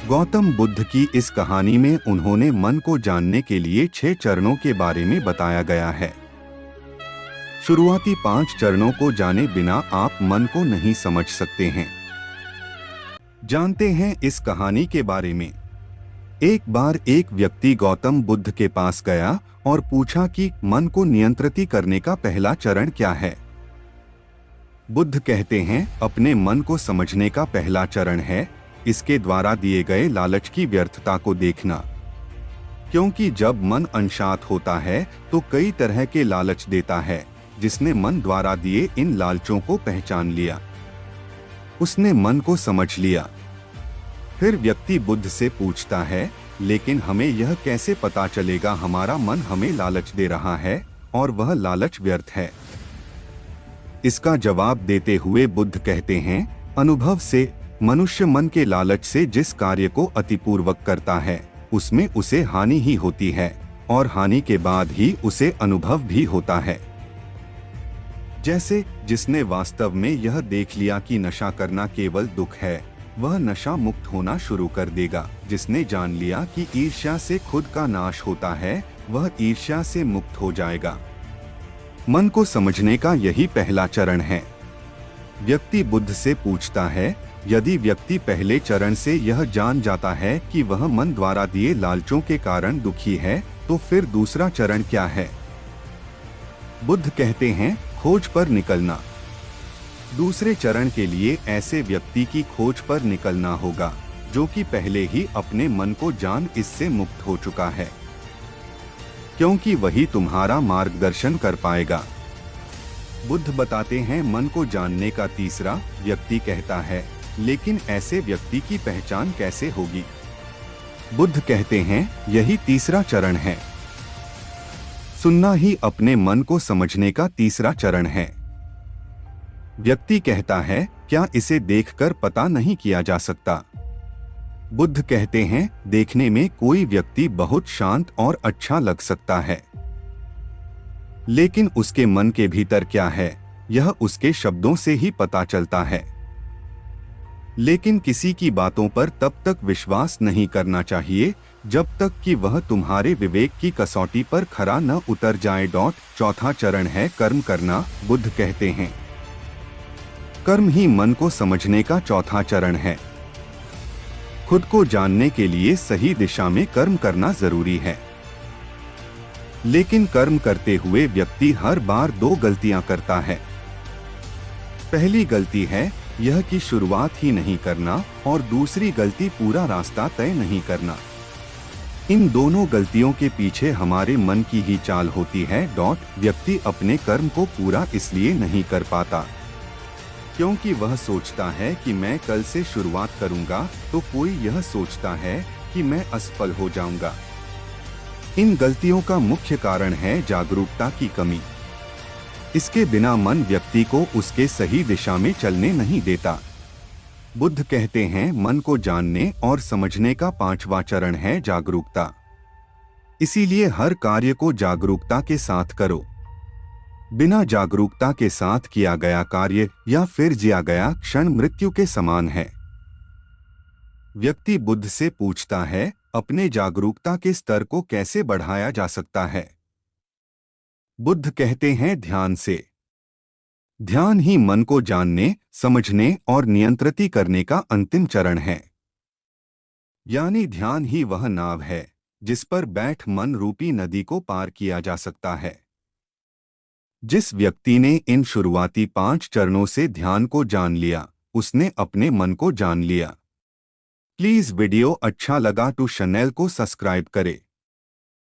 गौतम बुद्ध की इस कहानी में उन्होंने मन को जानने के लिए 6 चरणों के बारे में बताया गया है। शुरुआती 5 चरणों को जाने बिना आप मन को नहीं समझ सकते हैं। जानते हैं इस कहानी के बारे में। एक बार एक व्यक्ति गौतम बुद्ध के पास गया और पूछा कि मन को नियंत्रित करने का पहला चरण क्या है। बुद्ध कहते हैं, अपने मन को समझने का पहला चरण है इसके द्वारा दिए गए लालच की व्यर्थता को देखना। क्योंकि जब मन अनशांत होता है तो कई तरह के लालच देता है। जिसने मन द्वारा दिए इन लालचों को पहचान लिया, उसने मन को समझ लिया। फिर व्यक्ति बुद्ध से पूछता है, लेकिन हमें यह कैसे पता चलेगा हमारा मन हमें लालच दे रहा है और वह लालच व्यर्थ है। इसका जवाब देते हुए बुद्ध कहते हैं, अनुभव से मनुष्य मन के लालच से जिस कार्य को अतिपूर्वक करता है उसमें उसे हानि ही होती है और हानि के बाद ही उसे अनुभव भी होता है। जैसे जिसने वास्तव में यह देख लिया कि नशा करना केवल दुख है, वह नशा मुक्त होना शुरू कर देगा। जिसने जान लिया कि ईर्ष्या से खुद का नाश होता है, वह ईर्ष्या से मुक्त हो जाएगा। मन को समझने का यही पहला चरण है। व्यक्ति बुद्ध से पूछता है, यदि व्यक्ति पहले चरण से यह जान जाता है कि वह मन द्वारा दिए लालचों के कारण दुखी है, तो फिर दूसरा चरण क्या है? बुद्ध कहते हैं, खोज पर निकलना। दूसरे चरण के लिए ऐसे व्यक्ति की खोज पर निकलना होगा जो कि पहले ही अपने मन को जान इससे मुक्त हो चुका है, क्योंकि वही तुम्हारा मार्गदर्शन कर पाएगा। बुद्ध बताते हैं, मन को जानने का तीसरा। व्यक्ति कहता है, लेकिन ऐसे व्यक्ति की पहचान कैसे होगी? बुद्ध कहते हैं, यही तीसरा चरण है। सुनना ही अपने मन को समझने का तीसरा चरण है। व्यक्ति कहता है, क्या इसे देखकर पता नहीं किया जा सकता? बुद्ध कहते हैं, देखने में कोई व्यक्ति बहुत शांत और अच्छा लग सकता है, लेकिन उसके मन के भीतर क्या है यह उसके शब्दों से ही पता चलता है। लेकिन किसी की बातों पर तब तक विश्वास नहीं करना चाहिए जब तक कि वह तुम्हारे विवेक की कसौटी पर खरा न उतर जाए। चौथा चरण है कर्म करना। बुद्ध कहते हैं, कर्म ही मन को समझने का चौथा चरण है। खुद को जानने के लिए सही दिशा में कर्म करना जरूरी है, लेकिन कर्म करते हुए व्यक्ति हर बार 2 गलतियां करता है। पहली गलती है यह कि शुरुआत ही नहीं करना और दूसरी गलती पूरा रास्ता तय नहीं करना। इन दोनों गलतियों के पीछे हमारे मन की ही चाल होती है। व्यक्ति अपने कर्म को पूरा इसलिए नहीं कर पाता क्योंकि वह सोचता है कि मैं कल से शुरुआत करूंगा तो कोई यह सोचता है कि मैं असफल हो जाऊंगा। इन गलतियों का मुख्य कारण है जागरूकता की कमी। इसके बिना मन व्यक्ति को उसके सही दिशा में चलने नहीं देता। बुद्ध कहते हैं, मन को जानने और समझने का 5वां चरण है जागरूकता। इसीलिए हर कार्य को जागरूकता के साथ करो। बिना जागरूकता के साथ किया गया कार्य या फिर जिया गया क्षण मृत्यु के समान है। व्यक्ति बुद्ध से पूछता है, अपने जागरूकता के स्तर को कैसे बढ़ाया जा सकता है? बुद्ध कहते हैं, ध्यान से। ध्यान ही मन को जानने, समझने और नियंत्रित करने का अंतिम चरण है। यानी ध्यान ही वह नाव है जिस पर बैठ मन रूपी नदी को पार किया जा सकता है। जिस व्यक्ति ने इन शुरुआती 5 चरणों से ध्यान को जान लिया, उसने अपने मन को जान लिया। प्लीज वीडियो अच्छा लगा तो चैनल को सब्सक्राइब करें।